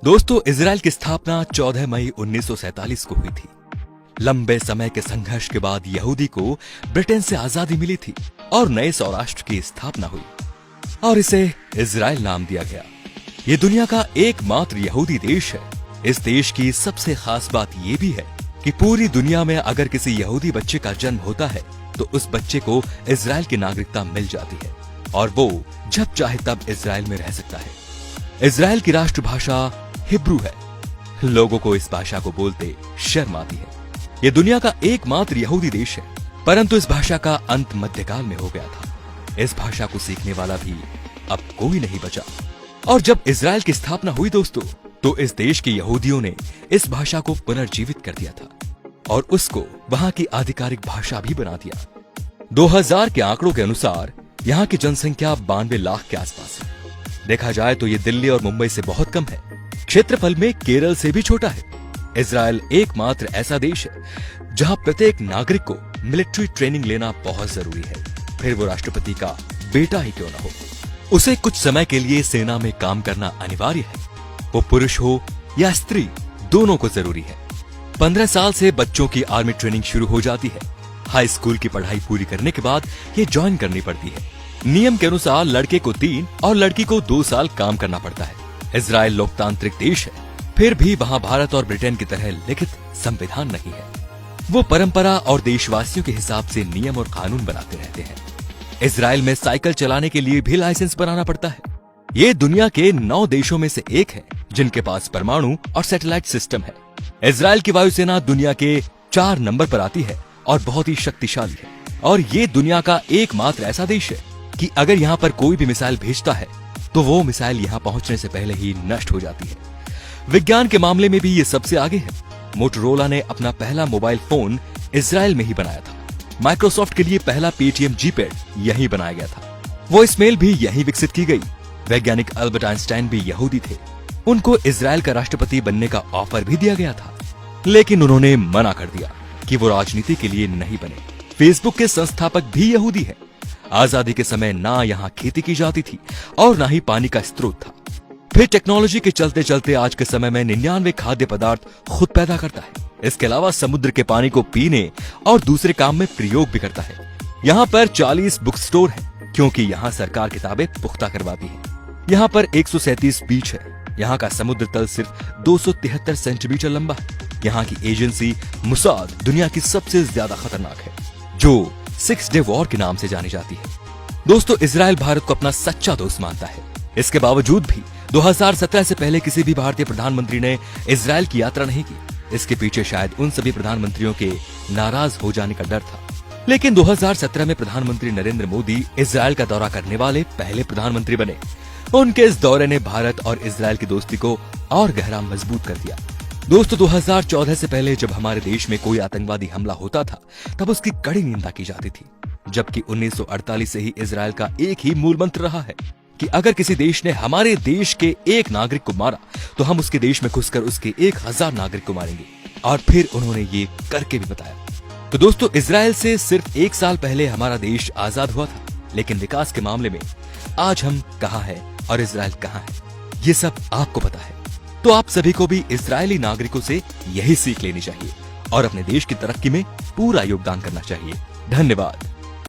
दोस्तों, इजराइल की स्थापना 14 मई 1947 को हुई थी। लंबे समय के संघर्ष के बाद यहूदी को ब्रिटेन से आजादी मिली थी और नए सौराष्ट्र की स्थापना हुई और इसे इजराइल नाम दिया गया। ये दुनिया का एकमात्र यहूदी देश है। इस देश की सबसे खास बात यह भी है कि पूरी दुनिया में अगर किसी यहूदी बच्चे का जन्म होता है तो उस बच्चे को इजराइल की नागरिकता मिल जाती है और वो जब चाहे तब इजराइल में रह सकता है। इजराइल की राष्ट्रभाषा हिब्रू है। लोगों को इस भाषा को बोलते शर्म आती है। ये दुनिया का एकमात्र यहूदी देश है, परंतु इस भाषा का अंत मध्यकाल में हो गया था। इस भाषा को सीखने वाला भी अब कोई नहीं बचा। और जब इजराइल की स्थापना हुई दोस्तों, तो इस देश के यहूदियों ने इस भाषा को पुनर्जीवित कर दिया था और उसको वहां की आधिकारिक भाषा भी बना दिया। 2000 के आंकड़ों के अनुसार यहाँ की जनसंख्या 92 लाख के आसपास है। देखा जाए तो ये दिल्ली और मुंबई से बहुत कम है। क्षेत्रफल में केरल से भी छोटा है। इजराइल एकमात्र ऐसा देश है जहां प्रत्येक नागरिक को मिलिट्री ट्रेनिंग लेना बहुत जरूरी है, फिर वो राष्ट्रपति का बेटा ही क्यों ना हो। उसे कुछ समय के लिए सेना में काम करना अनिवार्य है। वो पुरुष हो या स्त्री, दोनों को जरूरी है। 15 साल से बच्चों की आर्मी ट्रेनिंग शुरू हो जाती है। हाई स्कूल की पढ़ाई पूरी करने के बाद ये ज्वाइन करनी पड़ती है। नियम के अनुसार लड़के को 3 और लड़की को 2 साल काम करना पड़ता है। इजराइल लोकतांत्रिक देश है, फिर भी वहां भारत और ब्रिटेन की तरह लिखित संविधान नहीं है। वो परंपरा और देशवासियों के हिसाब से नियम और कानून बनाते रहते हैं। इजराइल में साइकिल चलाने के लिए भी लाइसेंस बनाना पड़ता है। ये दुनिया के 9 देशों में से एक है जिनके पास परमाणु और सैटेलाइट सिस्टम है। इजराइल की वायुसेना दुनिया के 4 नंबर पर आती है और बहुत ही शक्तिशाली है। और ये दुनिया का एकमात्र ऐसा देश है कि अगर यहाँ पर कोई भी मिसाइल भेजता है तो वो मिसाइल यहाँ पहुंचने से पहले ही नष्ट हो जाती है। विज्ञान के मामले में भी ये सबसे आगे है। मोटोरोला ने अपना पहला मोबाइल फोन इजराइल में ही बनाया था। माइक्रोसॉफ्ट के लिए पहला पेटीएम जीपैड यहीं बनाया गया था। वॉइस मेल भी यहीं विकसित की गई। वैज्ञानिक अल्बर्ट आइंस्टाइन भी यहूदी थे। उनको इजराइल का राष्ट्रपति बनने का ऑफर भी दिया गया था, लेकिन उन्होंने मना कर दिया कि वो राजनीति के लिए नहीं बने। फेसबुक के संस्थापक भी यहूदी है। आजादी के समय ना यहाँ खेती की जाती थी और ना ही पानी का स्रोत था। फिर टेक्नोलॉजी के चलते चलते आज के समय में 99 खाद्य पदार्थ खुद पैदा करता है। इसके अलावा समुद्र के पानी को पीने और दूसरे काम में प्रयोग भी करता है। यहाँ पर 40 बुक स्टोर है क्योंकि यहाँ सरकार किताबें पुख्ता करवाती है। यहाँ पर 137 बीच है। यहाँ का समुद्र तल सिर्फ 273 सेंटीमीटर लंबा है। यहाँ की एजेंसी मुसाद दुनिया की सबसे ज्यादा खतरनाक है, जो 6 डे वॉर के नाम से जानी जाती है। दोस्तों, इजराइल भारत को अपना सच्चा दोस्त मानता है। इसके बावजूद भी 2017 से पहले किसी भी भारतीय प्रधानमंत्री ने इजराइल की यात्रा नहीं की। इसके पीछे शायद उन सभी प्रधानमंत्रियों के नाराज हो जाने का डर था। लेकिन 2017 में प्रधानमंत्री नरेंद्र मोदी इजराइल का दौरा करने वाले पहले प्रधानमंत्री बने। उनके इस दौरे ने भारत और इजराइल की दोस्ती को और गहरा मजबूत कर दिया। दोस्तों, 2014 से पहले जब हमारे देश में कोई आतंकवादी हमला होता था तब उसकी कड़ी निंदा की जाती थी, जबकि 1948 से ही इजराइल का एक ही मूल मंत्र रहा है कि अगर किसी देश ने हमारे देश के एक नागरिक को मारा तो हम उसके देश में घुसकर उसके 1000 नागरिक को मारेंगे। और फिर उन्होंने ये करके भी बताया। तो दोस्तों, इजराइल से सिर्फ 1 साल पहले हमारा देश आजाद हुआ था, लेकिन विकास के मामले में आज हम कहाँ हैं और इजराइल कहाँ है, ये सब आपको पता है। तो आप सभी को भी इजरायली नागरिकों से यही सीख लेनी चाहिए और अपने देश की तरक्की में पूरा योगदान करना चाहिए। धन्यवाद।